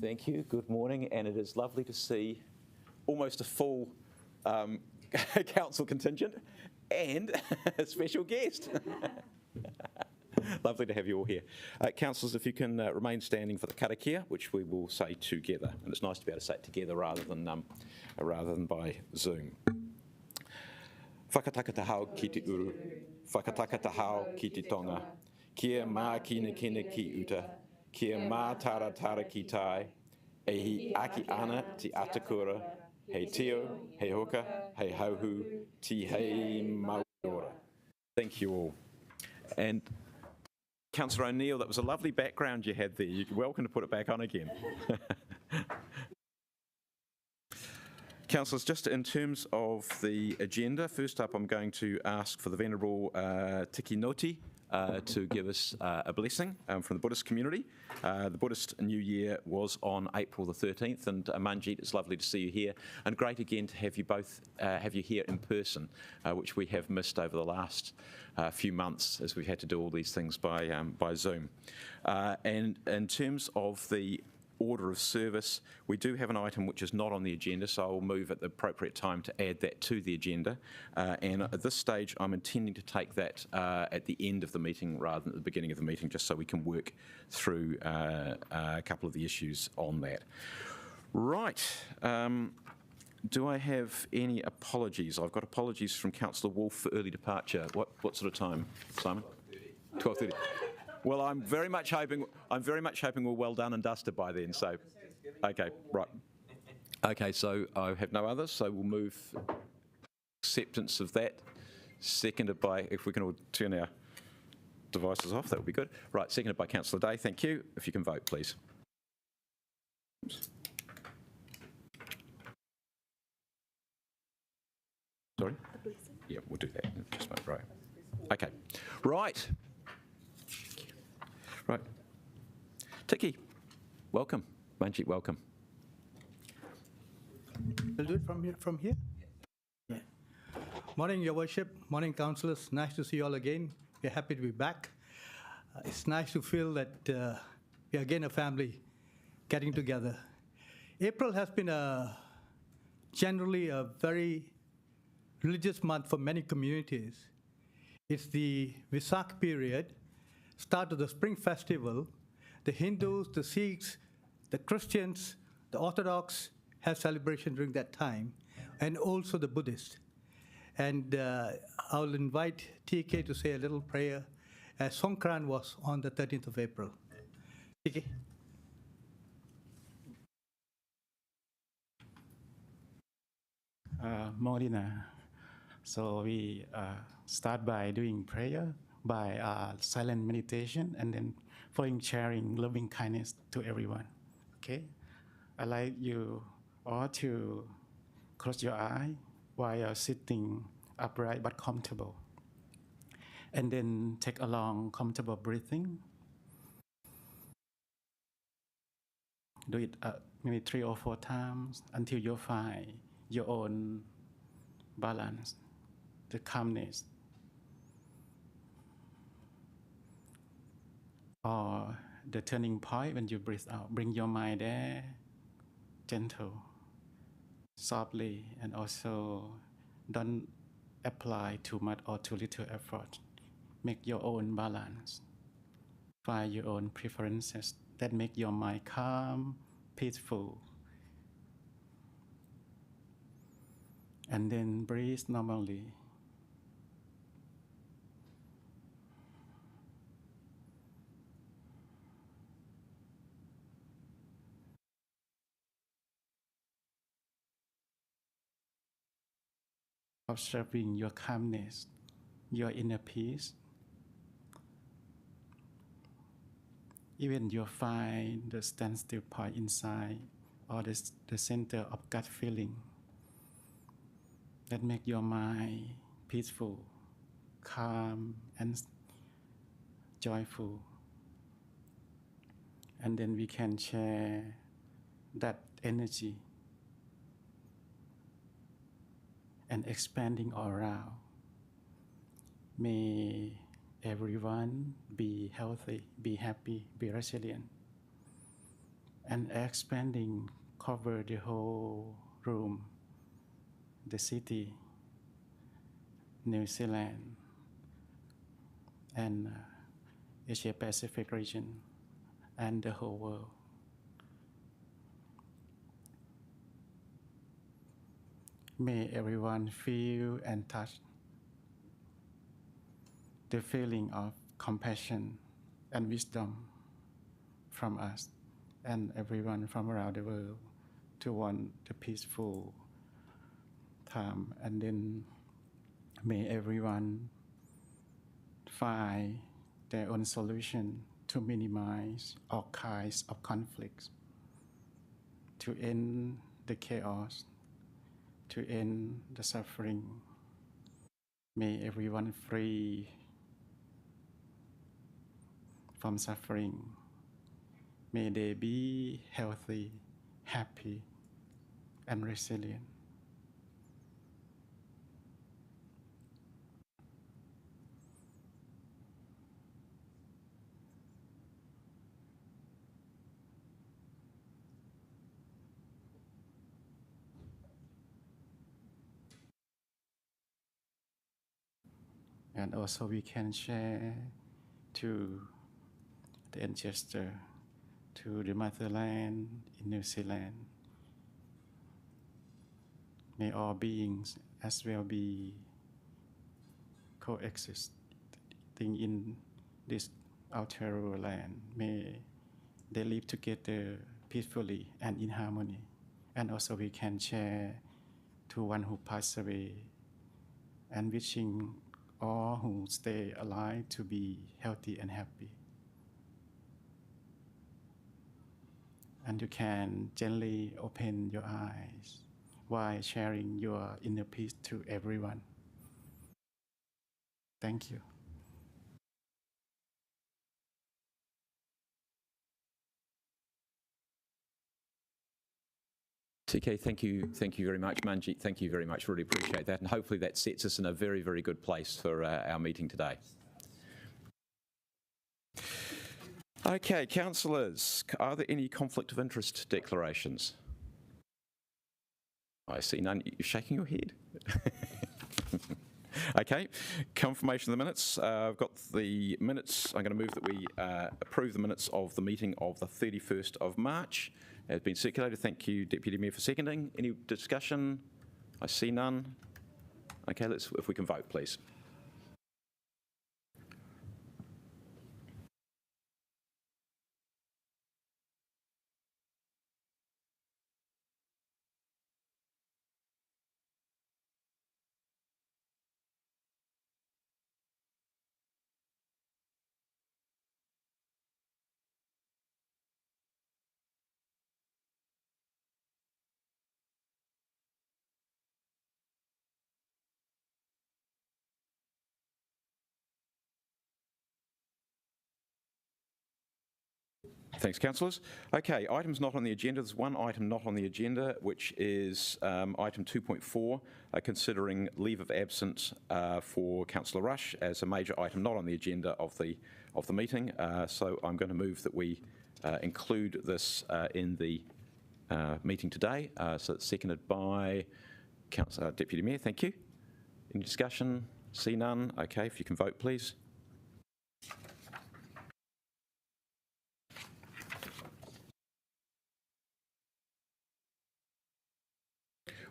Thank you. Good morning, and it is lovely to see almost a full council contingent and a special guest. Lovely to have you all here. Councillors, if you can remain standing for the karakia, which we will say together, and it's nice to be able to say it together rather than by Zoom. Whakataka te hao ki te uru, whakataka te hao ki te tonga, kia mā kina ki uta, kia mā tara ki tai, e hi aki ana te atakura, hei teo, hei hoka, hei hauhu, ti hei mauora. Thank you all. And Councillor O'Neill, that was a lovely background you had there. You're welcome to put it back on again. Councillors, just in terms of the agenda, first up I'm going to ask for the Venerable Tiki Noti to give us a blessing from the Buddhist community. The Buddhist New Year was on April the 13th, and Manjit, it's lovely to see you here, and great again to have you both here in person, which we have missed over the last few months as we've had to do all these things by Zoom. And in terms of the order of service, we do have an item which is not on the agenda, so I'll move at the appropriate time to add that to the agenda. And at this stage, I'm intending to take that at the end of the meeting rather than at the beginning of the meeting, just so we can work through a couple of the issues on that. Right. Do I have any apologies? I've got apologies from Councillor Wolfe for early departure. What sort of time, Simon? 12:30. Well, I'm very much hoping we're well done and dusted by then. So, okay, right. Okay, so I have no others. So we'll move acceptance of that. Seconded by, if we can all turn our devices off, that would be good. Right, seconded by Councillor Day. Thank you. If you can vote, please. Sorry. Yeah, we'll do that. Just wait, right. Okay. Right. Right. Tiki, welcome. Manjit, welcome. We'll do it from here? Yeah. Morning, Your Worship. Morning, councillors. Nice to see you all again. We're happy to be back. It's nice to feel that we're again a family getting together. April has been generally a very religious month for many communities. It's the Vesak period, start of the spring festival. The Hindus, the Sikhs, the Christians, the Orthodox have celebration during that time, and also the Buddhist. And I'll invite TK to say a little prayer, as Songkran was on the 13th of April. TK. Morning. So we start by doing prayer, by silent meditation, and then following sharing loving kindness to everyone. Okay? I'd like you all to close your eye while you're sitting upright but comfortable. And then take a long, comfortable breathing. Do it maybe 3 or 4 times until you find your own balance, the calmness. Or the turning point when you breathe out. Bring your mind there, gentle, softly, and also don't apply too much or too little effort. Make your own balance. Find your own preferences that make your mind calm, peaceful. And then breathe normally. Observing your calmness, your inner peace. Even you find the standstill point inside or the center of gut feeling that make your mind peaceful, calm, and joyful. And then we can share that energy and expanding all around. May everyone be healthy, be happy, be resilient. and expanding cover the whole room, the city, New Zealand, and Asia Pacific region, and the whole world. May everyone feel and touch the feeling of compassion and wisdom from us and everyone from around the world to want the peaceful time. And then may everyone find their own solution to minimize all kinds of conflicts, to end the chaos, to end the suffering. May everyone free from suffering. May they be healthy, happy, and resilient. And also we can share to the ancestor, to the motherland in New Zealand. May all beings as well be coexisting in this outer land. May they live together peacefully and in harmony. And also we can share to one who passed away and wishing all who stay alive to be healthy and happy. And you can gently open your eyes while sharing your inner peace to everyone. Thank you. TK, thank you very much. Manjit, thank you very much. Really appreciate that. And hopefully that sets us in a very, very good place for our meeting today. Okay, councillors, are there any conflict of interest declarations? I see none. You're shaking your head. Okay, confirmation of the minutes. I've got the minutes. I'm going to move that we approve the minutes of the meeting of the 31st of March. It has been circulated. Thank you, Deputy Mayor, for seconding. Any discussion? I see none. Okay, if we can vote, please. Thanks, councillors. Okay, items not on the agenda. There's one item not on the agenda, which is item 2.4, considering leave of absence for Councillor Rush as a major item not on the agenda of the meeting. So I'm going to move that we include this in the meeting today. So it's seconded by Deputy Mayor. Thank you. Any discussion? See none. Okay, if you can vote, please.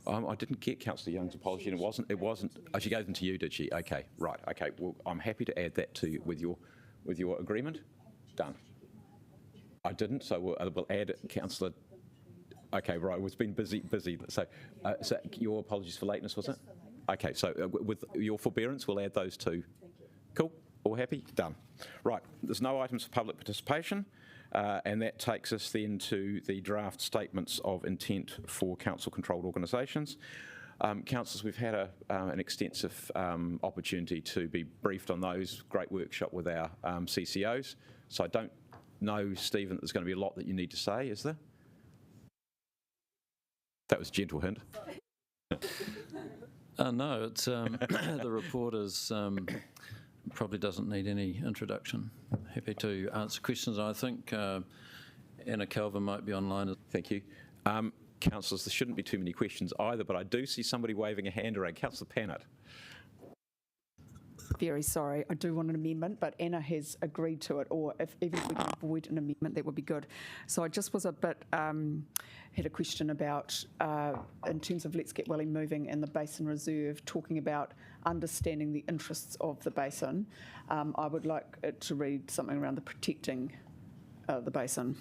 I didn't get Councillor Young's apology, and it wasn't. Oh, she gave them to you, did she? Okay, right. Okay, well, I'm happy to add that to with your agreement. Done. I didn't, so we'll add it, Councillor. Okay, right. It's been busy. So your apologies for lateness, was it? Okay, so with your forbearance, we'll add those two. Cool. All happy? Done. Right. There's no items for public participation. And that takes us then to the draft statements of intent for council-controlled organisations. Councillors, we've had an extensive opportunity to be briefed on those. Great workshop with our CCOs. So I don't know, Stephen, that there's going to be a lot that you need to say, is there? That was a gentle hint. No, it's the report is probably doesn't need any introduction. Happy to answer questions. I think Anna Calvin might be online. Thank you. Councillors, there shouldn't be too many questions either, but I do see somebody waving a hand around. Councillor Pannett. Very sorry, I do want an amendment, but Anna has agreed to it, or even if we can avoid an amendment, that would be good. So I just was a bit, had a question about, in terms of Let's Get Welling moving and the Basin Reserve, talking about understanding the interests of the basin. I would like it to read something around the protecting the basin.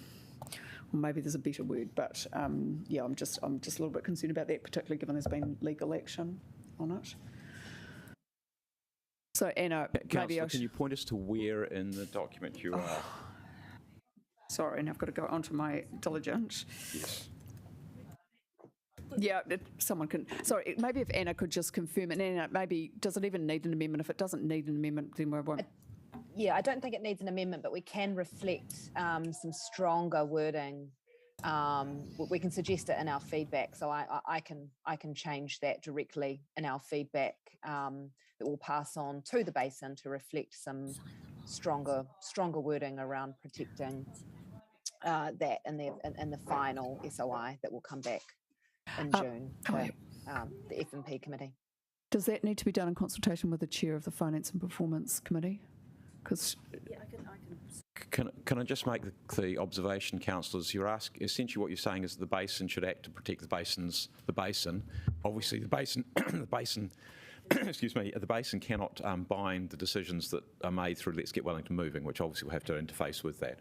Or maybe there's a better word, but yeah, I'm just a little bit concerned about that, particularly given there's been legal action on it. So Anna, maybe Councillor, can you point us to where in the document you are? Sorry, and I've got to go onto my diligent. Yes. Yeah, someone can. Sorry, maybe if Anna could just confirm it. Anna, maybe does it even need an amendment? If it doesn't need an amendment, then we won't. Yeah, I don't think it needs an amendment, but we can reflect some stronger wording. We can suggest it in our feedback, so I can change that directly in our feedback that we'll pass on to the basin to reflect some stronger wording around protecting that in the final SOI that will come back in June to the F&P committee. Does that need to be done in consultation with the chair of the Finance and Performance Committee? Because Yeah, I can. Can I just make the observation, councillors? Essentially what you're saying is the basin should act to protect the basin. Obviously, the basin, excuse me, the basin cannot bind the decisions that are made through Let's Get Wellington Moving, which obviously will have to interface with that.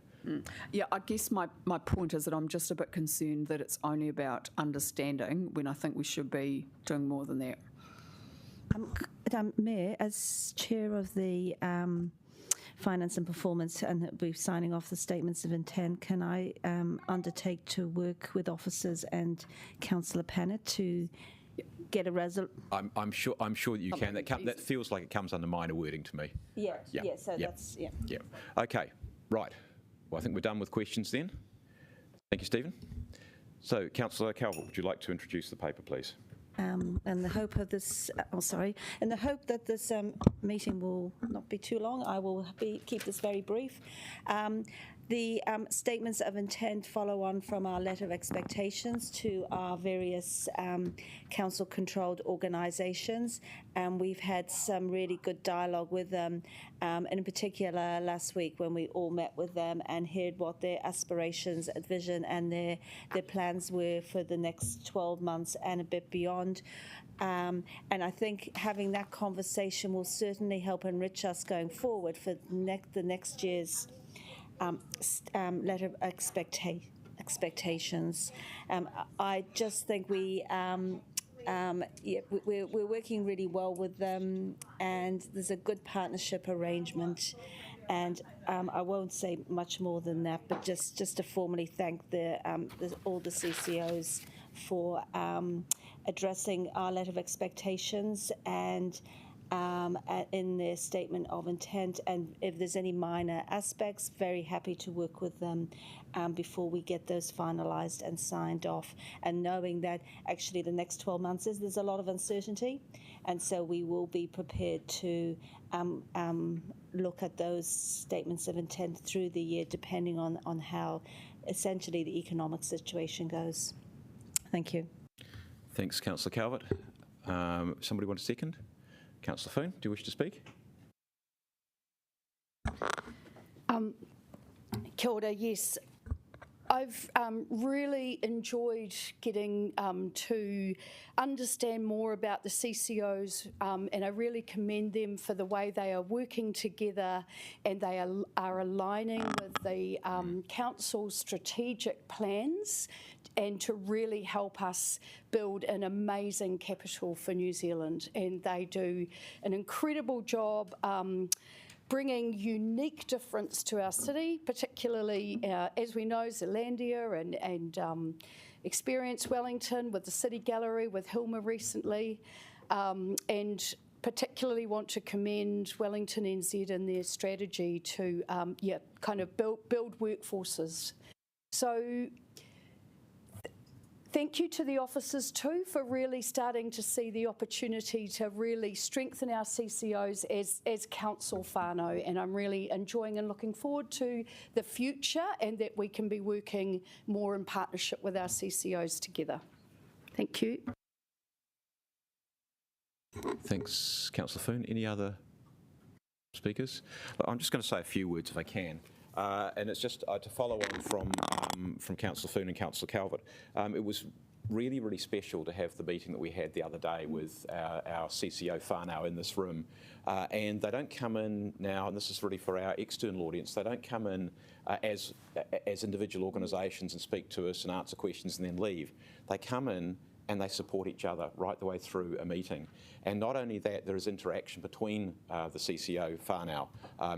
Yeah, I guess my point is that I'm just a bit concerned that it's only about understanding when I think we should be doing more than that. Mayor, as chair of the Finance and Performance, and we're signing off the statements of intent, can I undertake to work with officers and Councillor Pannett to get a resolution? I'm sure that you can. That feels like it comes under minor wording to me. Yeah. So yeah. that's Yeah. Okay. Right. Well, I think we're done with questions then. Thank you, Stephen. So, Councillor Calvert, would you like to introduce the paper, please? And the hope of this, in the hope that this meeting will not be too long, I will keep this very brief. The statements of intent follow on from our letter of expectations to our various council-controlled organisations, and we've had some really good dialogue with them, in particular last week when we all met with them and heard what their aspirations, vision and their plans were for the next 12 months and a bit beyond. And I think having that conversation will certainly help enrich us going forward for the next year's letter of expectations. I just think we're working really well with them, and there's a good partnership arrangement. And I won't say much more than that, but just to formally thank all the CCOs for addressing our letter of expectations and in their statement of intent, and if there's any minor aspects, very happy to work with them before we get those finalised and signed off, and knowing that actually the next 12 months there's a lot of uncertainty, and so we will be prepared to look at those statements of intent through the year depending on how essentially the economic situation goes. Thank you. Thanks, Councillor Calvert. Somebody want a second? Councillor Foon, do you wish to speak? Kia ora, yes. I've really enjoyed getting to understand more about the CCOs, and I really commend them for the way they are working together, and they are aligning with the council's strategic plans and to really help us build an amazing capital for New Zealand. And they do an incredible job bringing unique difference to our city, particularly, as we know, Zealandia and Experience Wellington with the City Gallery, with Hilma recently, and particularly want to commend Wellington NZ and their strategy to kind of build workforces. So thank you to the officers too for really starting to see the opportunity to really strengthen our CCOs as council whānau, and I'm really enjoying and looking forward to the future and that we can be working more in partnership with our CCOs together. Thank you. Thanks, Councillor Foon. Any other speakers? I'm just going to say a few words if I can. And it's just to follow on from Councillor Foon and Councillor Calvert. It was really, really special to have the meeting that we had the other day with our CCO whānau in this room. And they don't come in now, and this is really for our external audience, they don't come in as individual organisations and speak to us and answer questions and then leave. They come in and they support each other right the way through a meeting. And not only that, there is interaction between the CCO whānau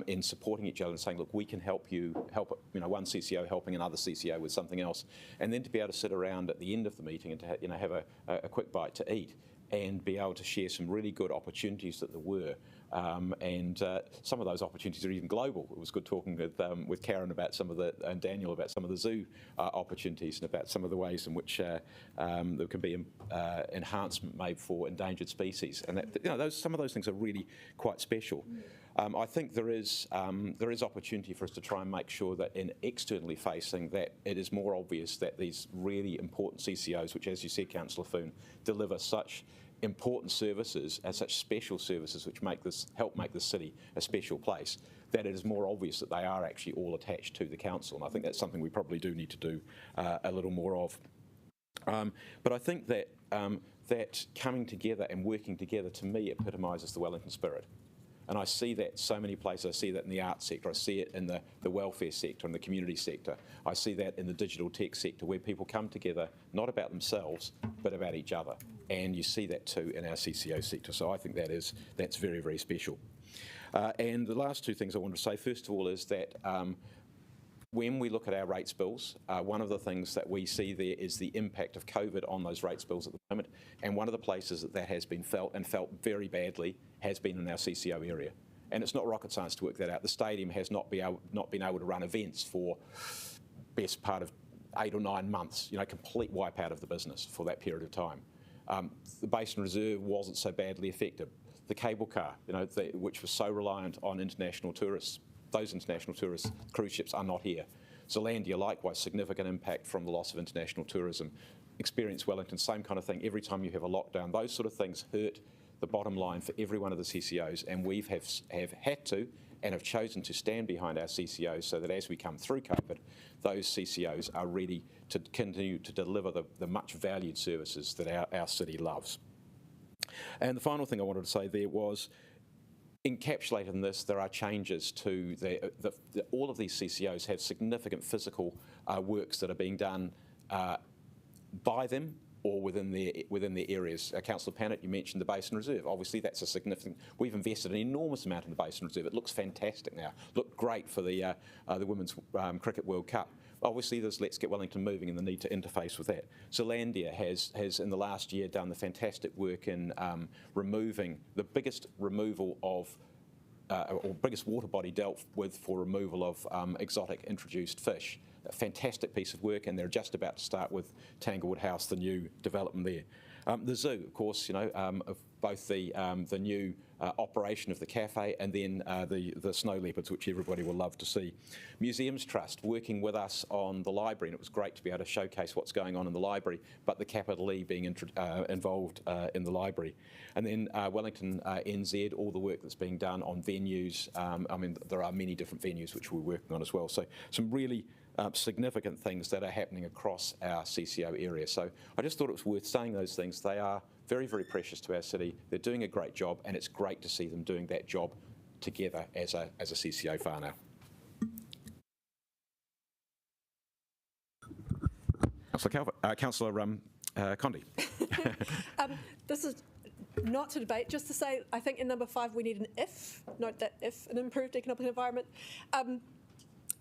in supporting each other and saying, look, we can help one CCO helping another CCO with something else. And then to be able to sit around at the end of the meeting and to have a quick bite to eat and be able to share some really good opportunities that there were. And some of those opportunities are even global. It was good talking with Karen about some of and Daniel about some of the zoo opportunities and about some of the ways in which there can be enhancement made for endangered species. And that, some of those things are really quite special. I think there is opportunity for us to try and make sure that in externally facing that it is more obvious that these really important CCOs, which, as you said, Councillor Foon, deliver such important services and such special services which help make this city a special place, that it is more obvious that they are actually all attached to the council. And I think that's something we probably do need to do a little more of. But I think that that coming together and working together, to me, epitomises the Wellington spirit. And I see that so many places. I see that in the arts sector. I see it in the welfare sector and the community sector. I see that in the digital tech sector, where people come together, not about themselves, but about each other. And you see that too in our CCO sector. So I think that's very, very special. And the last two things I want to say, first of all, is that when we look at our rates bills, one of the things that we see there is the impact of COVID on those rates bills at the moment. And one of the places that has been felt, and felt very badly, has been in our CCO area. And it's not rocket science to work that out. The stadium has not been able to run events for best part of 8 or 9 months, complete wipeout of the business for that period of time. The Basin Reserve wasn't so badly affected. The cable car, which was so reliant on international tourists, those international tourist cruise ships are not here. Zealandia, likewise, significant impact from the loss of international tourism. Experience Wellington, same kind of thing. Every time you have a lockdown, those sort of things hurt the bottom line for every one of the CCOs, and we have had to and have chosen to stand behind our CCOs so that as we come through COVID, those CCOs are ready to continue to deliver the much valued services that our city loves. And the final thing I wanted to say there was, encapsulated in this, there are changes to all of these CCOs have significant physical works that are being done by them or within their areas. Councillor Pannett, you mentioned the Basin Reserve. Obviously, that's a significant. We've invested an enormous amount in the Basin Reserve. It looks fantastic now. Looked great for the Women's Cricket World Cup. Obviously, there's Let's Get Wellington Moving and the need to interface with that. Zealandia has in the last year done the fantastic work in removing the biggest removal of or biggest water body dealt with for removal of exotic introduced fish. A fantastic piece of work, and they're just about to start with Tanglewood House, the new development there. The zoo, of course, of both the new operation of the cafe and then the snow leopards, which everybody will love to see. Museums Trust working with us on the library, and it was great to be able to showcase what's going on in the library, but the capital E being involved in the library. And then Wellington NZ, all the work that's being done on venues. There are many different venues which we're working on as well. So some really significant things that are happening across our CCO area. So I just thought it was worth saying those things. They are very, very precious to our city. They're doing a great job, and it's great to see them doing that job together as a CCO whānau. Councillor Condi. This is not to debate, just to say I think in number 5 we need an if, note that if, an improved economic environment.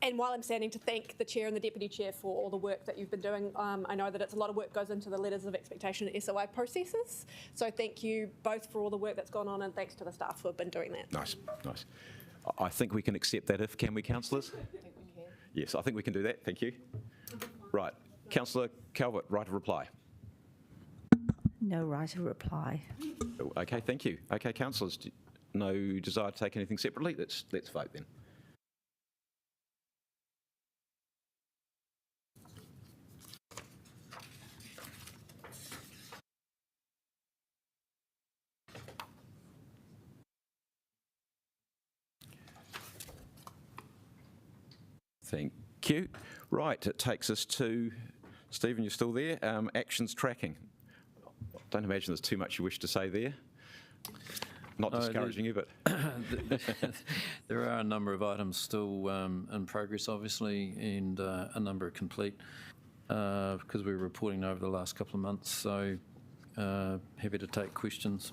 And while I'm standing, to thank the Chair and the Deputy Chair for all the work that you've been doing. I know that it's a lot of work goes into the letters of expectation and SOI processes. So thank you both for all the work that's gone on, and thanks to the staff who have been doing that. Nice, nice. I think we can accept that if, can we, councillors? I think we can. Yes, I think we can do that. Thank you. Right. Councillor Calvert, right of reply. No right of reply. Okay, thank you. Okay, councillors, no desire to take anything separately? Let's vote then. Thank you. Right, it takes us to, Stephen, you're still there, actions tracking. Don't imagine there's too much you wish to say there. Not discouraging you, but... There are a number of items still in progress, obviously, and a number are complete because we were reporting over the last couple of months, so happy to take questions.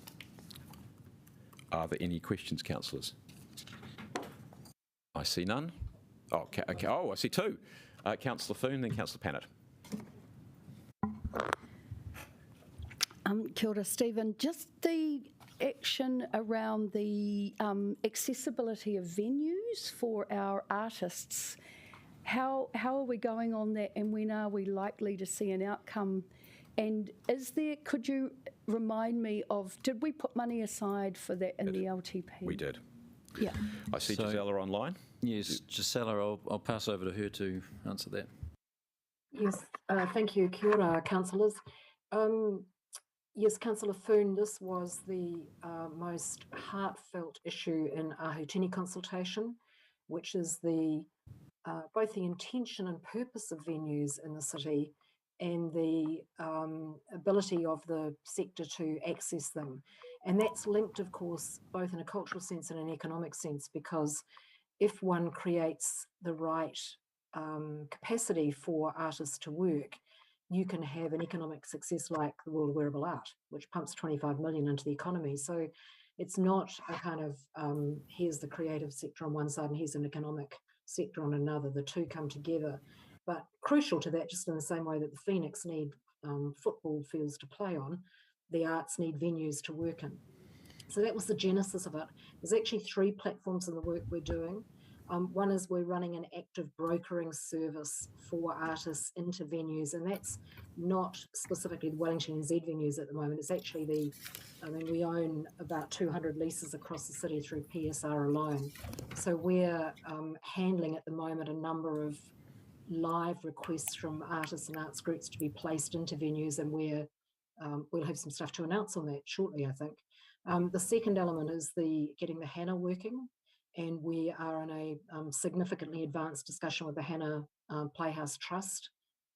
Are there any questions, councillors? I see none. Oh, okay. Oh, I see two. Councillor Foon, then Councillor Pannett. Kia ora, Stephen. Just the action around the accessibility of venues for our artists. How are we going on that, and when are we likely to see an outcome? And could you remind me of, did we put money aside for that in the LTP? We did. Yeah. I see Gisela online. Yes, Gisela, I'll pass over to her to answer that. Yes, thank you. Kia ora, councillors. Yes, Councillor Foon, this was the most heartfelt issue in Ahutini consultation, which is both the intention and purpose of venues in the city and the ability of the sector to access them. And that's linked, of course, both in a cultural sense and an economic sense, because if one creates the right capacity for artists to work, you can have an economic success like the World of Wearable Art, which pumps 25 million into the economy. So it's not a kind of, here's the creative sector on one side and here's an economic sector on another. The two come together. But crucial to that, just in the same way that the Phoenix need football fields to play on, the arts need venues to work in. So that was the genesis of it. There's actually 3 platforms in the work we're doing. One is we're running an active brokering service for artists into venues, and that's not specifically the Wellington NZ venues at the moment. It's actually we own about 200 leases across the city through PSR alone. So we're handling at the moment a number of live requests from artists and arts groups to be placed into venues, and we'll have some stuff to announce on that shortly, I think. The second element is getting the Hannah working. And we are in a significantly advanced discussion with the Hannah Playhouse Trust.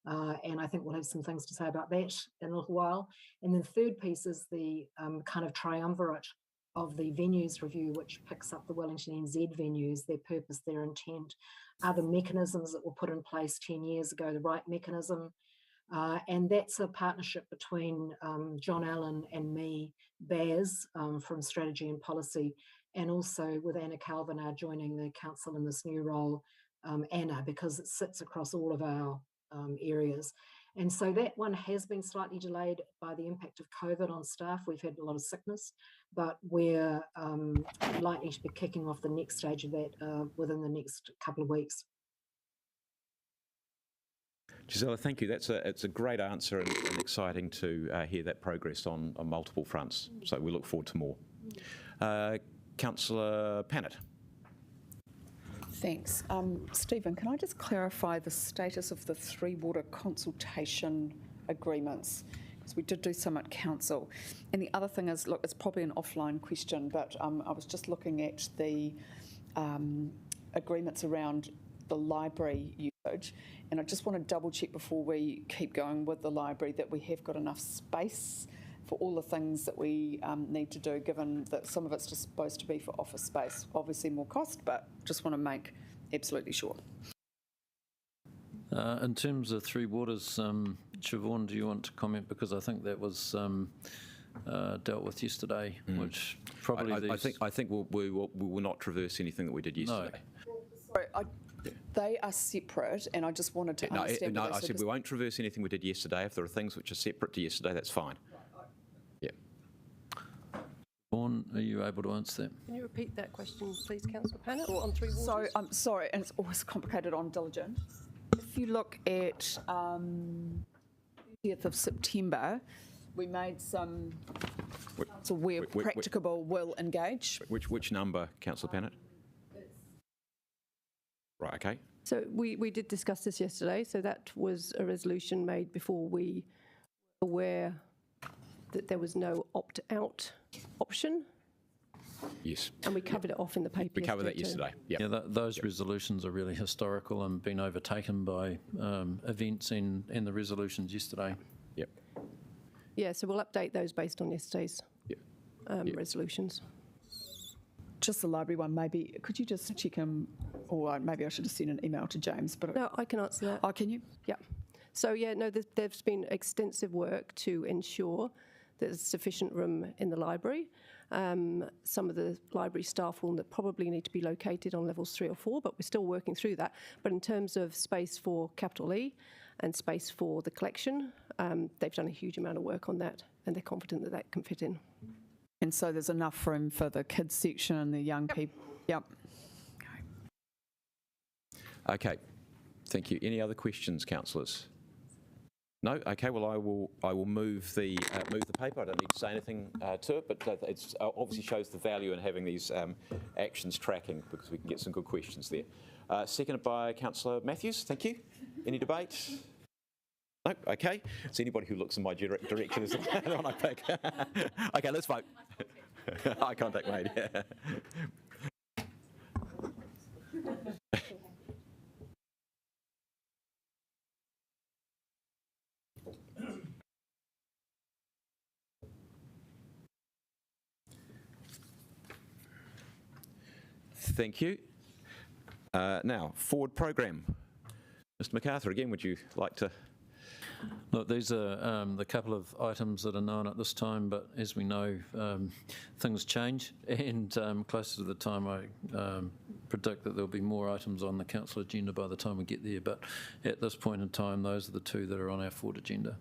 And I think we'll have some things to say about that in a little while. And then the third piece is the kind of triumvirate of the venues review, which picks up the Wellington NZ venues, their purpose, their intent, are the mechanisms that were put in place 10 years ago, the right mechanism. And that's a partnership between John Allen and me, Baz, from Strategy and Policy, and also with Anna Calvin now joining the council in this new role, Anna, because it sits across all of our areas. And so that one has been slightly delayed by the impact of COVID on staff. We've had a lot of sickness, but we're likely to be kicking off the next stage of that within the next couple of weeks. Gisela, thank you. It's a great answer and exciting to hear that progress on multiple fronts. So we look forward to more. Councillor Pannett. Thanks. Stephen, can I just clarify the status of the 3 water consultation agreements? Because we did do some at council. And the other thing is, look, it's probably an offline question, but I was just looking at the agreements around the library usage, and I just want to double check before we keep going with the library that we have got enough space for all the things that we need to do, given that some of it's just supposed to be for office space. Obviously more cost, but just want to make absolutely sure. In terms of 3 waters, Siobhan, do you want to comment? Because I think that was dealt with yesterday, which probably I think we will not traverse anything that we did yesterday. No. Sorry, they are separate, and I just wanted to understand. No, I said we won't traverse anything we did yesterday. If there are things which are separate to yesterday, that's fine. Yeah. Siobhan, are you able to answer that? Can you repeat that question, please, Councillor Pannett, or on 3 waters? So I'm sorry, and it's always complicated on diligent. If you look at 30th of September, we made some, so where practicable will engage. Which number, Councillor Pennant? Right, okay. So we did discuss this yesterday, so that was a resolution made before we were aware that there was no opt-out option. Yes. And we covered it off in the paper. We covered that too. yesterday. Yep. Yeah, those resolutions are really historical and been overtaken by events in the resolutions yesterday. Yep. Yeah, so we'll update those based on yesterday's resolutions. Just the library one, maybe, could you just check him, or maybe I should have sent an email to James, but... No, I can answer that. Oh, can you? Yeah. So, yeah, no, there's been extensive work to ensure that there's sufficient room in the library. Some of the library staff will probably need to be located on levels 3 or 4, but we're still working through that. But in terms of space for capital E and space for the collection, they've done a huge amount of work on that, and they're confident that that can fit in. And so there's enough room for the kids section and the young people? Yep. Okay, thank you. Any other questions, councillors? No? Okay, well, I will move the paper. I don't need to say anything to it, but it obviously shows the value in having these actions tracking, because we can get some good questions there. Seconded by Councillor Matthews. Thank you. Any debate? No? Okay. So anybody who looks in my direction is the one I pick. Okay, let's vote. Eye contact made. Yeah. Thank you. Now, forward program. Mr. MacArthur, again, would you like to... Look, these are the couple of items that are known at this time, but as we know, things change, and closer to the time I predict that there'll be more items on the council agenda by the time we get there, but at this point in time, those are the two that are on our forward agenda.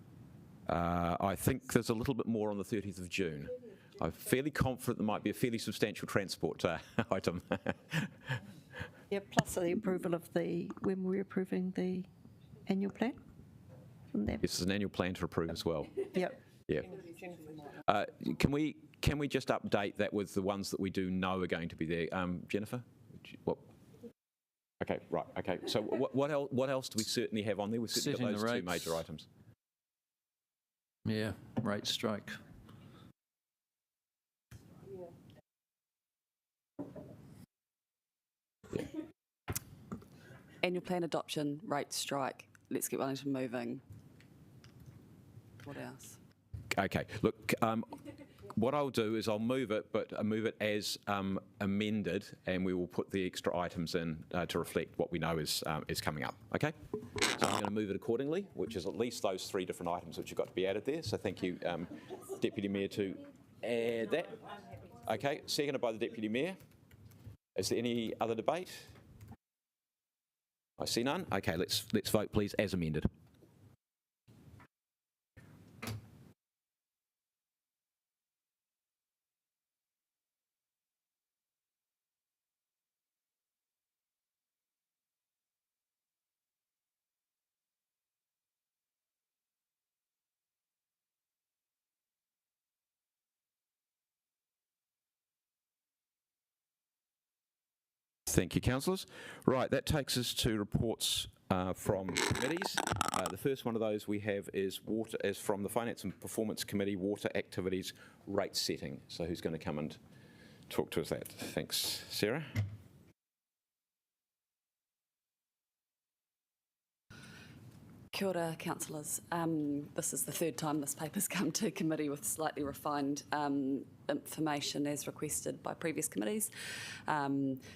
I think there's a little bit more on the 30th of June. I'm fairly confident there might be a fairly substantial transport item. Yeah, plus the approval of when we're approving the annual plan from them. This is an annual plan to approve as well. Yep. Yeah. Can we just update that with the ones that we do know are going to be there? Jennifer? Okay, right, okay. So what else do we certainly have on there? We've certainly got those two major items. Yeah, rate strike. Annual plan adoption, rate strike, let's get Wellington moving. What else? Okay, look, what I'll do is I'll move it, but move it as amended, and we will put the extra items in to reflect what we know is coming up, okay? So I'm going to move it accordingly, which is at least those 3 different items which have got to be added there. So thank you, Deputy Mayor, to add that. Okay, seconded by the Deputy Mayor. Is there any other debate? I see none. Okay, let's vote, please, as amended. Thank you, councillors. Right, that takes us to reports from committees. The first one of those we have is from the Finance and Performance Committee, water activities rate setting. So who's going to come and talk to us that? Thanks, Sarah. Kia ora, councillors. This is the third time this paper's come to committee with slightly refined information as requested by previous committees.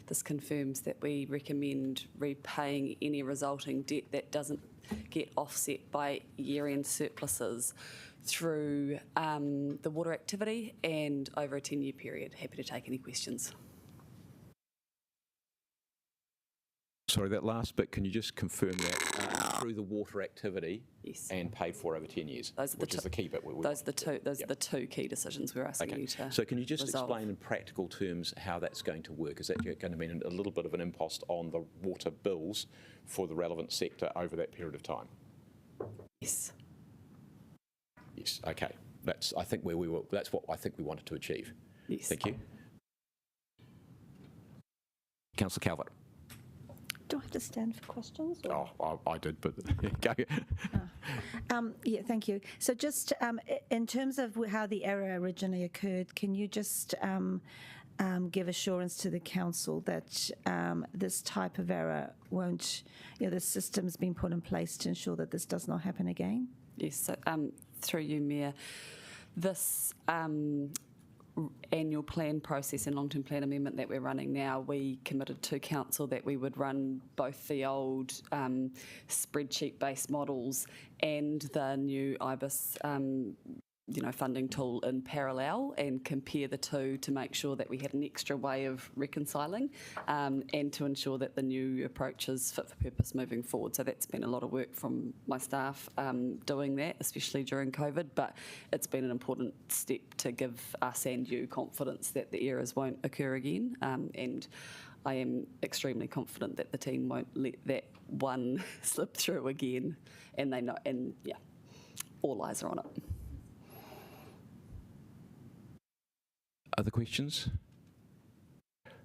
This confirms that we recommend repaying any resulting debt that doesn't get offset by year-end surpluses through the water activity and over a 10-year period. Happy to take any questions. Sorry, that last bit, can you just confirm that through the water activity? Yes. And paid for over 10 years, which is the key bit. Those are the two key decisions we're asking you to So can you just resolve. explain in practical terms how that's going to work? Is that going to mean a little bit of an impost on the water bills for the relevant sector over that period of time? Yes. Yes, okay. That's I think where we were. That's what I think we wanted to achieve. Yes. Thank you. Councillor Calvert. Do I have to stand for questions? Oh, I did, but go. Yeah, thank you. So just in terms of how the error originally occurred, can you just give assurance to the council that this type of error won't, the system's been put in place to ensure that this does not happen again? Yes, so, through you, Mayor, this annual plan process and long-term plan amendment that we're running now, we committed to council that we would run both the old spreadsheet-based models and the new IBIS funding tool in parallel and compare the two to make sure that we had an extra way of reconciling and to ensure that the new approach is fit for purpose moving forward. So that's been a lot of work from my staff doing that, especially during COVID, but it's been an important step to give us and you confidence that the errors won't occur again. And I am extremely confident that the team won't let that one slip through again, and they know, and yeah, all eyes are on it. Other questions?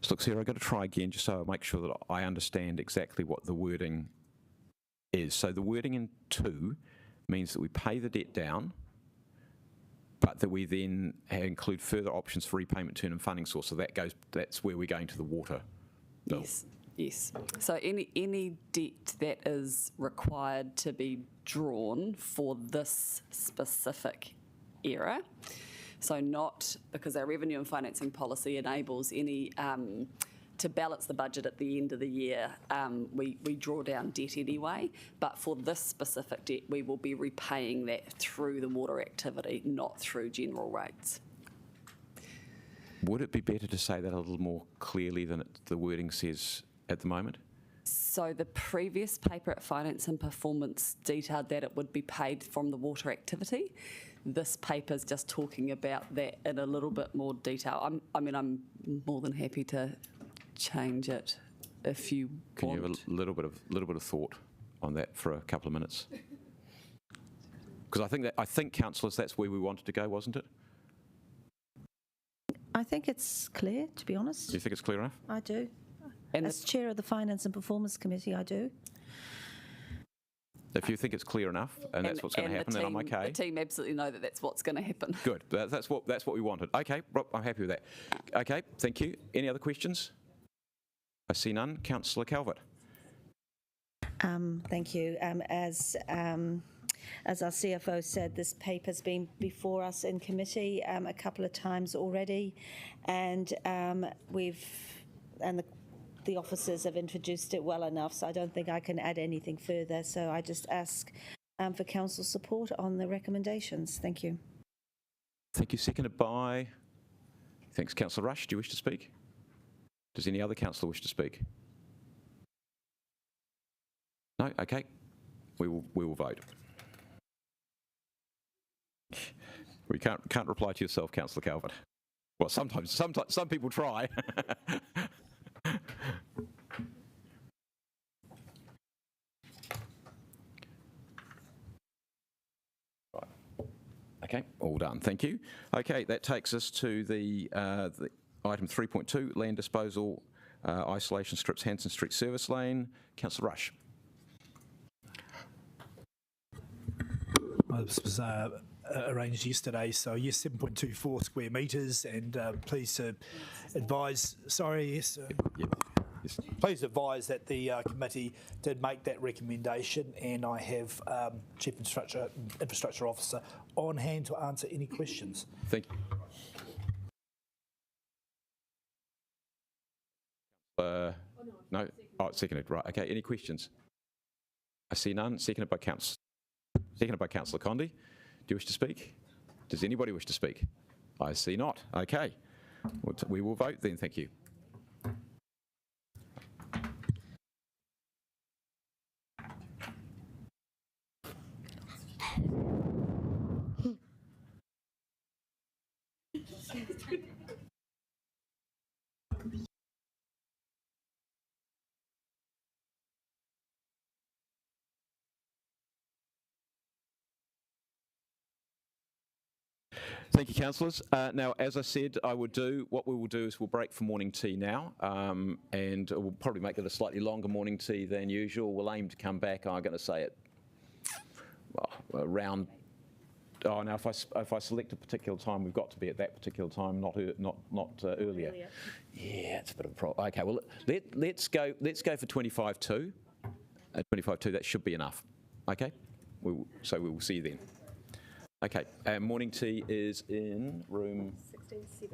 So look, Sarah, I've got to try again just so I make sure that I understand exactly what the wording is. So the wording in 2 means that we pay the debt down, but that we then include further options for repayment term and funding source. So that's where we're going to the water bill. Yes. So any debt that is required to be drawn for this specific era. So not because our revenue and financing policy enables any to balance the budget at the end of the year, we draw down debt anyway, but for this specific debt, we will be repaying that through the water activity, not through general rates. Would it be better to say that a little more clearly than the wording says at the moment? So the previous paper at Finance and Performance detailed that it would be paid from the water activity. This paper is just talking about that in a little bit more detail. I'm more than happy to change it if you want. Can you have a little bit of thought on that for a couple of minutes? Because I think, councillors, that's where we wanted to go, wasn't it? I think it's clear, to be honest. Do you think it's clear enough? I do. As chair of the Finance and Performance Committee, I do. If you think it's clear enough and that's what's going to happen, then I'm okay. The team absolutely know that that's what's going to happen. Good. That's what we wanted. Okay, Rob, I'm happy with that. Okay, thank you. Any other questions? I see none. Councillor Calvert. Thank you. As our CFO said, this paper's been before us in committee a couple of times already, and the officers have introduced it well enough, so I don't think I can add anything further. So I just ask for council support on the recommendations. Thank you. Thank you. Seconded by... Thanks. Councillor Rush, do you wish to speak? Does any other councillor wish to speak? No? Okay. We will vote. We can't reply to yourself, Councillor Calvert. Well, sometimes some people try. Right. Okay, all done. Thank you. Okay, that takes us to the item 3.2, land disposal, isolation strips, Hanson Street Service Lane. Councillor Rush. This was arranged yesterday, so yes, 7.24 square metres, and pleased to advise, yes. Please advise that the committee did make that recommendation, and I have Chief Infrastructure Officer on hand to answer any questions. Thank you. No? Oh, seconded. Right. Okay. Any questions? I see none. Seconded by Councillor Condi. Do you wish to speak? Does anybody wish to speak? I see not. Okay. We will vote then. Thank you. Thank you, councillors. Now, as I said, what we will do is we'll break for morning tea now, and we'll probably make it a slightly longer morning tea than usual. We'll aim to come back, I'm going to say it, around, oh, now if I select a particular time, we've got to be at that particular time, not earlier. Yeah, it's a bit of a problem. Okay, well, let's go for 25 to. 25 to, that should be enough. Okay, so we will see you then. Okay, morning tea is in room 16-7.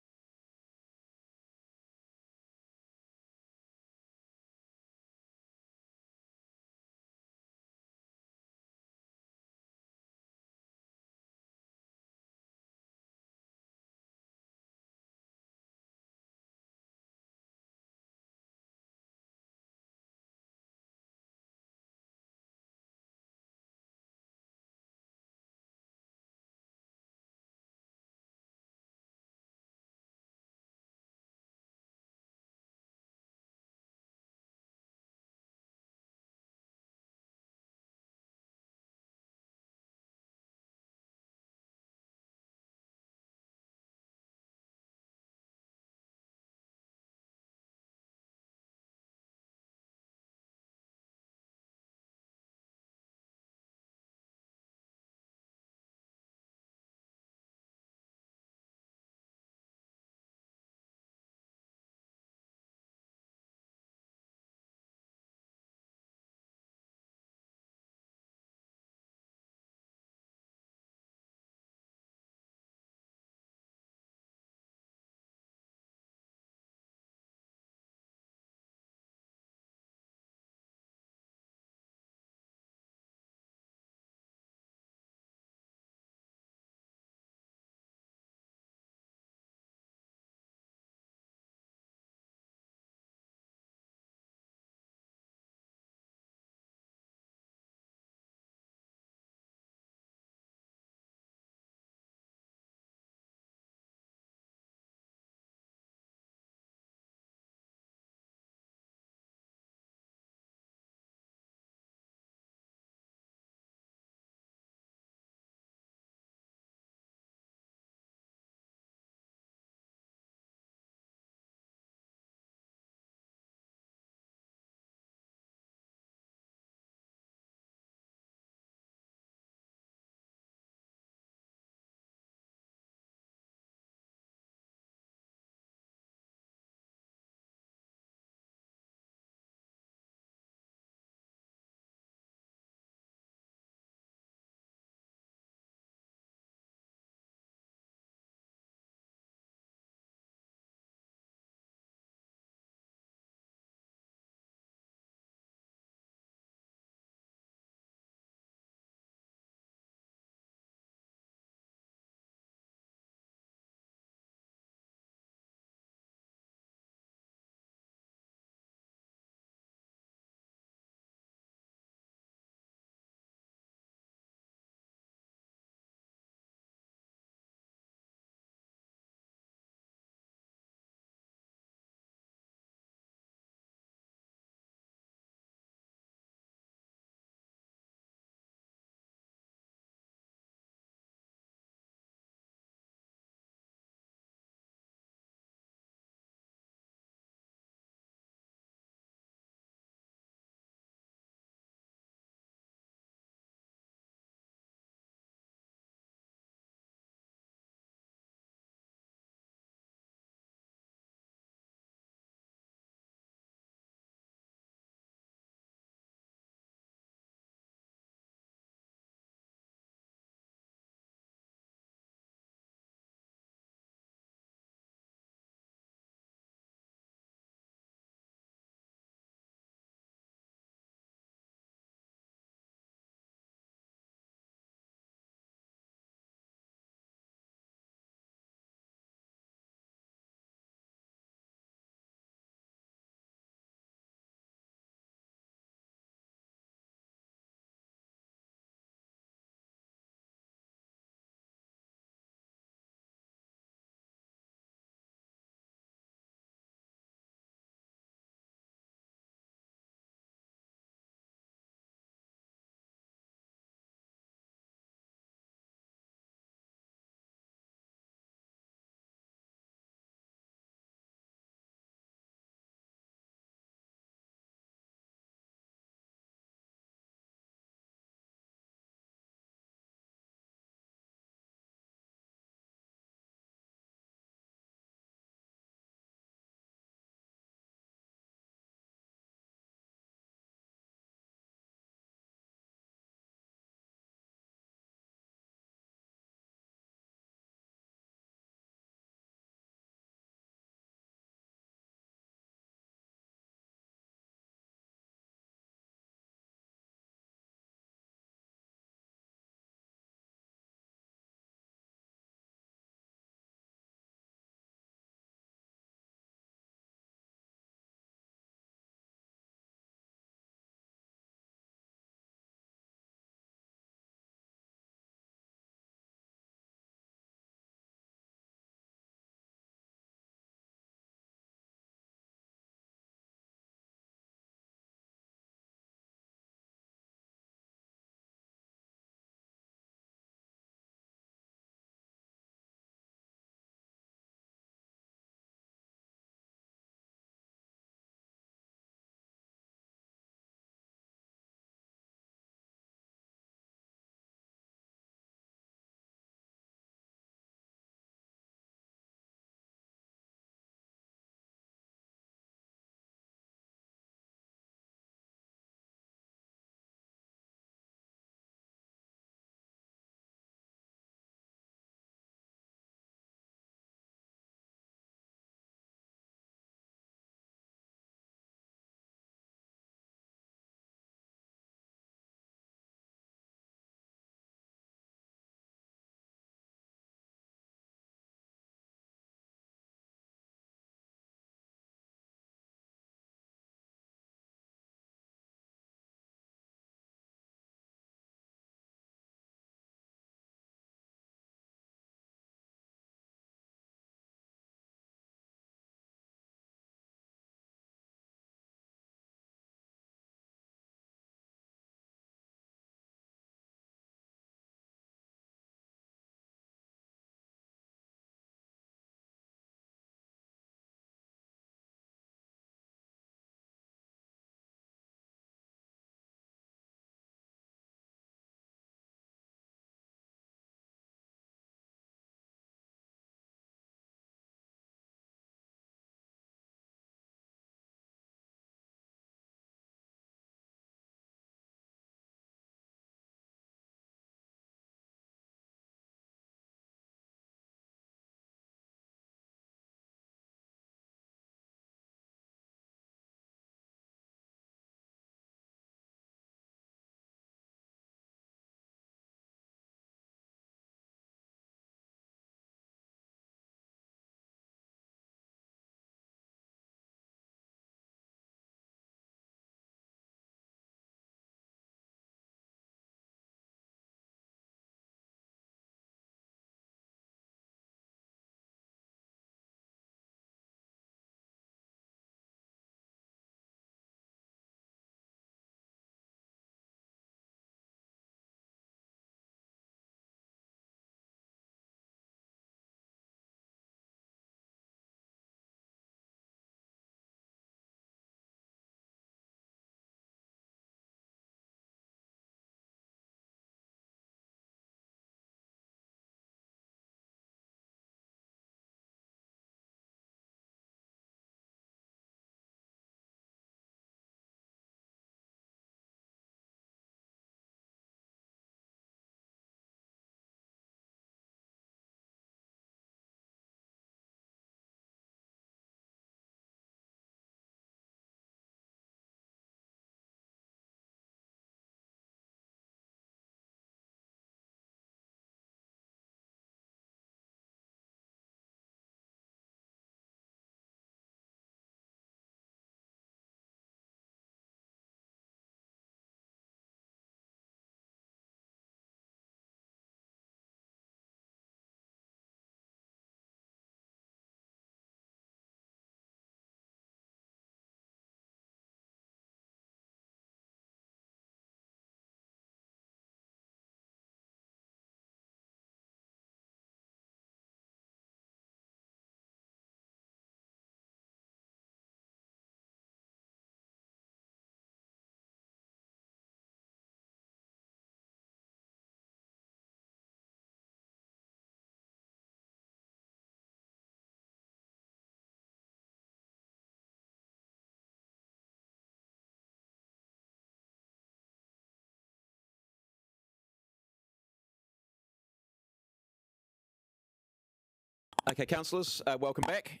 Okay, councillors, welcome back.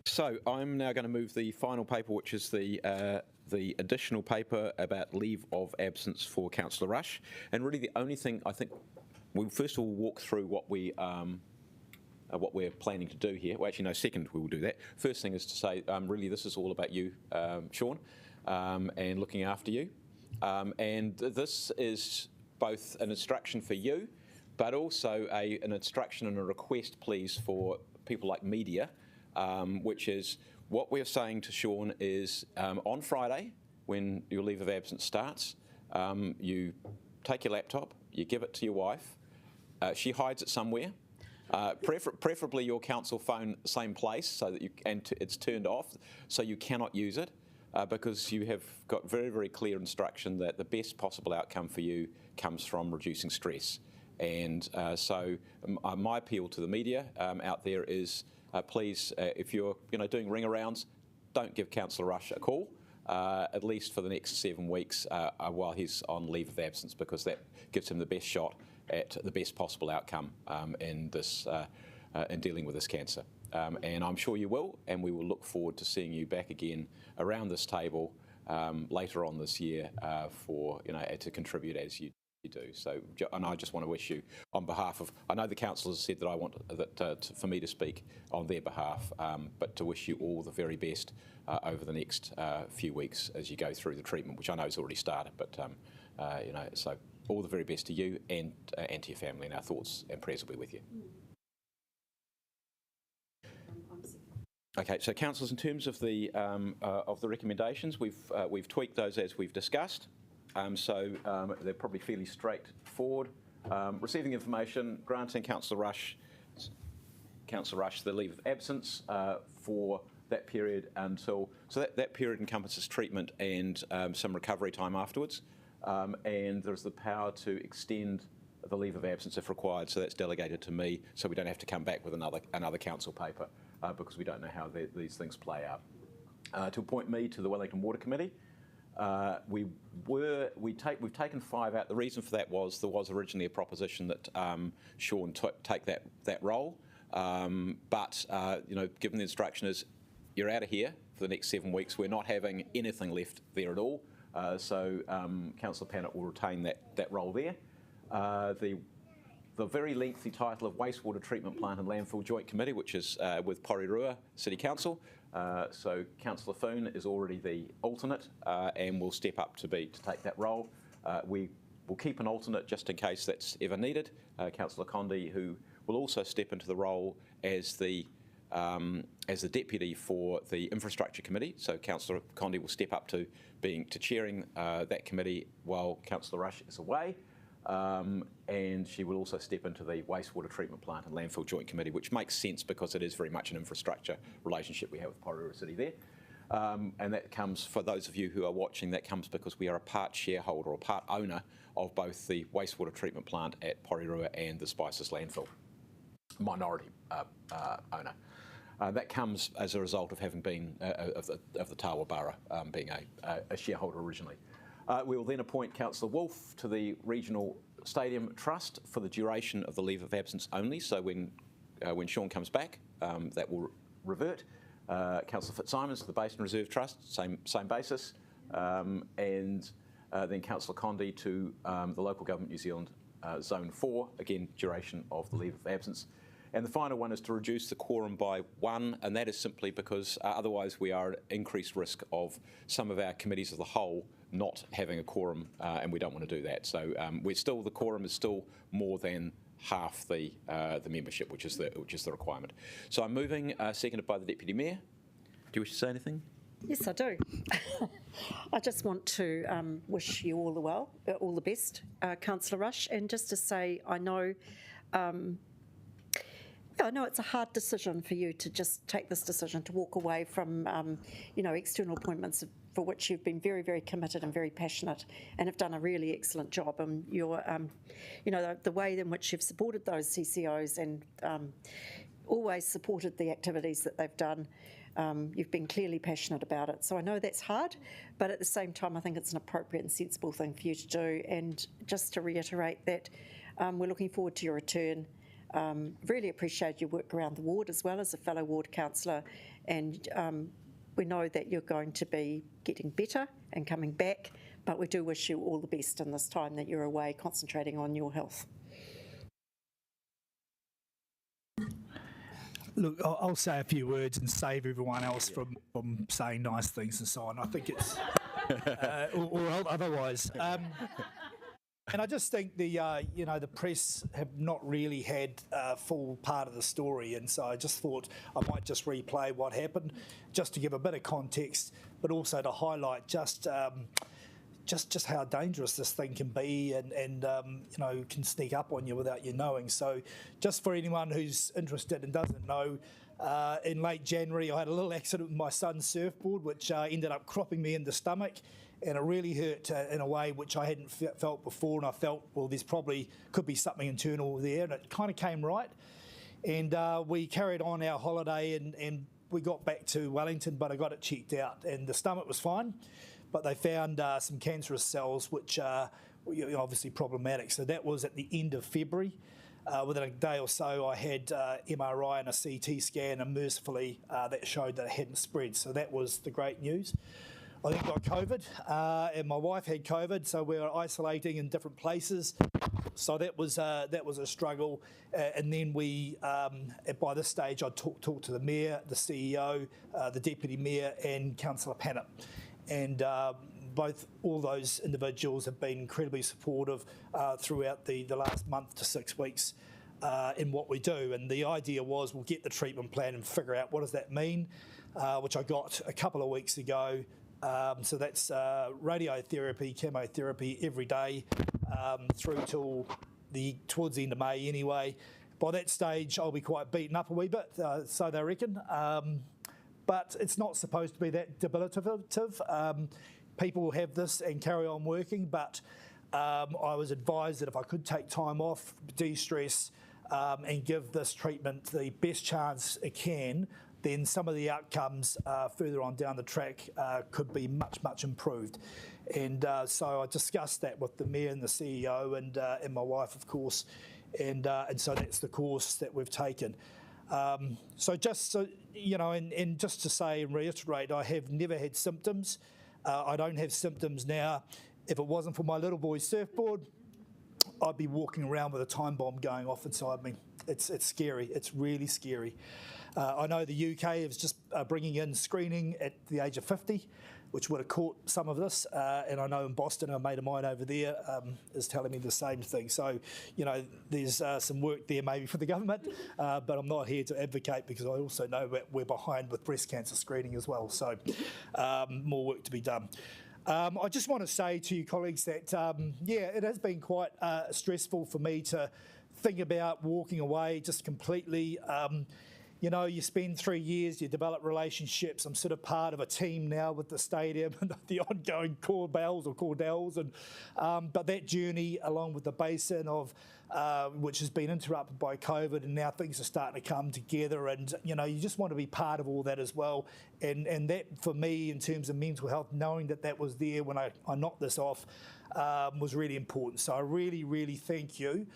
So I'm now going to move the final paper, which is the additional paper about leave of absence for Councillor Rush. And really the only thing I think, we'll first of all walk through what we're planning to do here. Well, actually, no, second we will do that. First thing is to say, really this is all about you, Sean, and looking after you. And this is both an instruction for you, but also an instruction and a request, please, for people like media, which is what we're saying to Sean is on Friday, when your leave of absence starts, you take your laptop, you give it to your wife, she hides it somewhere, preferably your council phone, same place, so that it's turned off, so you cannot use it, because you have got very, very clear instruction that the best possible outcome for you comes from reducing stress. And so my appeal to the media out there is, please, if you're doing ring-arounds, don't give Councillor Rush a call, at least for the next 7 weeks while he's on leave of absence, because that gives him the best shot at the best possible outcome in dealing with this cancer. And I'm sure you will, and we will look forward to seeing you back again around this table later on this year for to contribute as you do. So, and I just want to wish you, on behalf of, I know the councillors said that I want for me to speak on their behalf, but to wish you all the very best over the next few weeks as you go through the treatment, which I know has already started. But so all the very best to you and to your family, and our thoughts and prayers will be with you. Okay, so councillors, in terms of the recommendations, we've tweaked those as we've discussed. So they're probably fairly straightforward. Receiving information, granting Councillor Rush the leave of absence for that period until, so that period encompasses treatment and some recovery time afterwards. And there's the power to extend the leave of absence if required, so that's delegated to me, so we don't have to come back with another council paper because we don't know how these things play out. To appoint me to the Wellington Water Committee. We've taken 5 out. The reason for that was there was originally a proposition that Sean take that role, but given the instruction is you're out of here for the next 7 weeks, we're not having anything left there at all. So Councillor Pannett will retain that role there. The very lengthy title of Wastewater Treatment Plant and Landfill Joint Committee, which is with Porirua City Council. So Councillor Foon is already the alternate and will step up to take that role. We will keep an alternate just in case that's ever needed. Councillor Condi, who will also step into the role as the deputy for the Infrastructure Committee. So Councillor Condi will step up to chairing that committee while Councillor Rush is away. And she will also step into the Wastewater Treatment Plant and Landfill Joint Committee, which makes sense because it is very much an infrastructure relationship we have with Porirua City there. And that comes, for those of you who are watching, that comes because we are a part shareholder or part owner of both the Wastewater Treatment Plant at Porirua and the Spices Landfill, minority owner. That comes as a result of having been, of the Tawa Borough being a shareholder originally. We will then appoint Councillor Wolfe to the Regional Stadium Trust for the duration of the leave of absence only. So when Sean comes back, that will revert. Councillor Fitzsimons to the Basin Reserve Trust, same basis. And then Councillor Condi to the Local Government New Zealand Zone 4, again, duration of the leave of absence. And the final one is to reduce the quorum by 1, and that is simply because otherwise we are at increased risk of some of our committees of the whole not having a quorum, and we don't want to do that. So the quorum is still more than half the membership, which is the requirement. So I'm moving, seconded by the Deputy Mayor. Do you wish to say anything? Yes, I do. I just want to wish you all the best, Councillor Rush, and just to say I know it's a hard decision for you to just take this decision to walk away from, external appointments for which you've been very, very committed and very passionate and have done a really excellent job. And your, the way in which you've supported those CCOs and always supported the activities that they've done. You've been clearly passionate about it. So I know that's hard, but at the same time, I think it's an appropriate and sensible thing for you to do. And just to reiterate that we're looking forward to your return. Really appreciate your work around the ward as well as a fellow ward councillor, and we know that you're going to be getting better and coming back, but we do wish you all the best in this time that you're away concentrating on your health. Look, I'll say a few words and save everyone else from saying nice things and so on. I think it's, or otherwise. And I just think the press have not really had a full part of the story, and so I just thought I might just replay what happened, just to give a bit of context, but also to highlight just how dangerous this thing can be, and can sneak up on you without you knowing. So, just for anyone who's interested and doesn't know, in late January I had a little accident with my son's surfboard, which ended up cropping me in the stomach. And it really hurt in a way which I hadn't felt before, and I felt, well, there's probably could be something internal there, and it kind of came right. And we carried on our holiday, and we got back to Wellington, but I got it checked out, and the stomach was fine, but they found some cancerous cells, which are obviously problematic. So that was at the end of February. Within a day or so, I had MRI and a CT scan, and mercifully that showed that it hadn't spread. So that was the great news. I then got COVID, and my wife had COVID, so we were isolating in different places. So that was a struggle. And then we, by this stage, I talked to the mayor, the CEO, the deputy mayor, and Councillor Pannett, and all those individuals have been incredibly supportive throughout the last month to 6 weeks in what we do. And the idea was we'll get the treatment plan and figure out what does that mean, which I got a couple of weeks ago. So that's radiotherapy, chemotherapy every day through till towards the end of May anyway. By that stage, I'll be quite beaten up a wee bit, so they reckon. But it's not supposed to be that debilitative. People have this and carry on working, but I was advised that if I could take time off, de-stress, and give this treatment the best chance it can, then some of the outcomes further on down the track could be much improved. And so I discussed that with the mayor and the CEO and my wife, of course, and so that's the course that we've taken. So just so, and just to say and reiterate, I have never had symptoms. I don't have symptoms now. If it wasn't for my little boy's surfboard, I'd be walking around with a time bomb going off inside me. It's scary. It's really scary. I know the UK is just bringing in screening at the age of 50, which would have caught some of this. And I know in Boston, a mate of mine over there is telling me the same thing. So, there's some work there maybe for the government, but I'm not here to advocate because I also know that we're behind with breast cancer screening as well. So more work to be done. I just want to say to you colleagues that, it has been quite stressful for me to think about walking away just completely. You spend 3 years, you develop relationships. I'm sort of part of a team now with the stadium and the ongoing Cordels, and but that journey along with the basin of which has been interrupted by COVID, and now things are starting to come together, and you just want to be part of all that as well. And that for me, in terms of mental health, knowing that was there when I knocked this off was really important. So I really thank you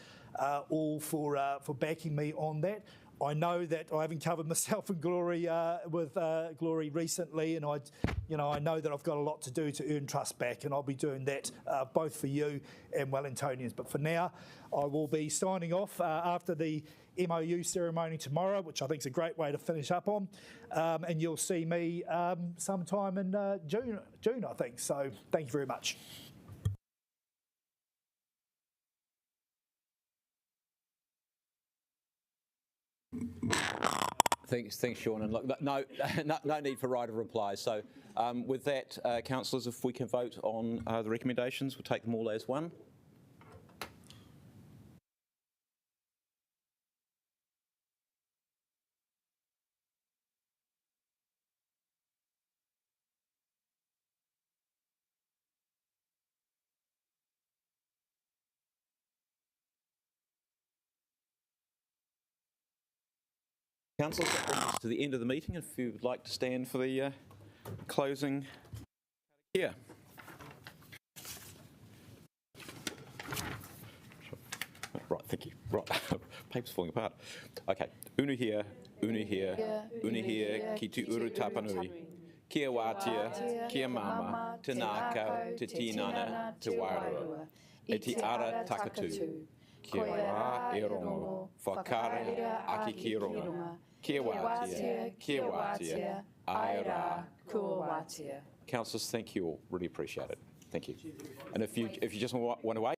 all for backing me on that. I know that I haven't covered myself in glory with Glory recently, and I know that I've got a lot to do to earn trust back, and I'll be doing that both for you and Wellingtonians. But for now, I will be signing off after the MOU ceremony tomorrow, which I think is a great way to finish up on, and you'll see me sometime in June, I think. So thank you very much. Thanks, Sean. And look, no need for right of reply. So with that, councillors, if we can vote on the recommendations, we'll take them all as one. Councillors, that brings us to the end of the meeting. If you would like to stand for the closing here. Right, thank you. Right, paper's falling apart. Okay, unuhia, unuhia, ki tu uru tapanui. Kia wātia, kia mama, te nākau, te tinana, te wairua. E te ara takatu. Kia rā e rongo, whakare aki ki ronga. Kia wātia, ai rā. Kua wātia. Councillors, thank you all. Really appreciate it. Thank you. And if you just want to wait,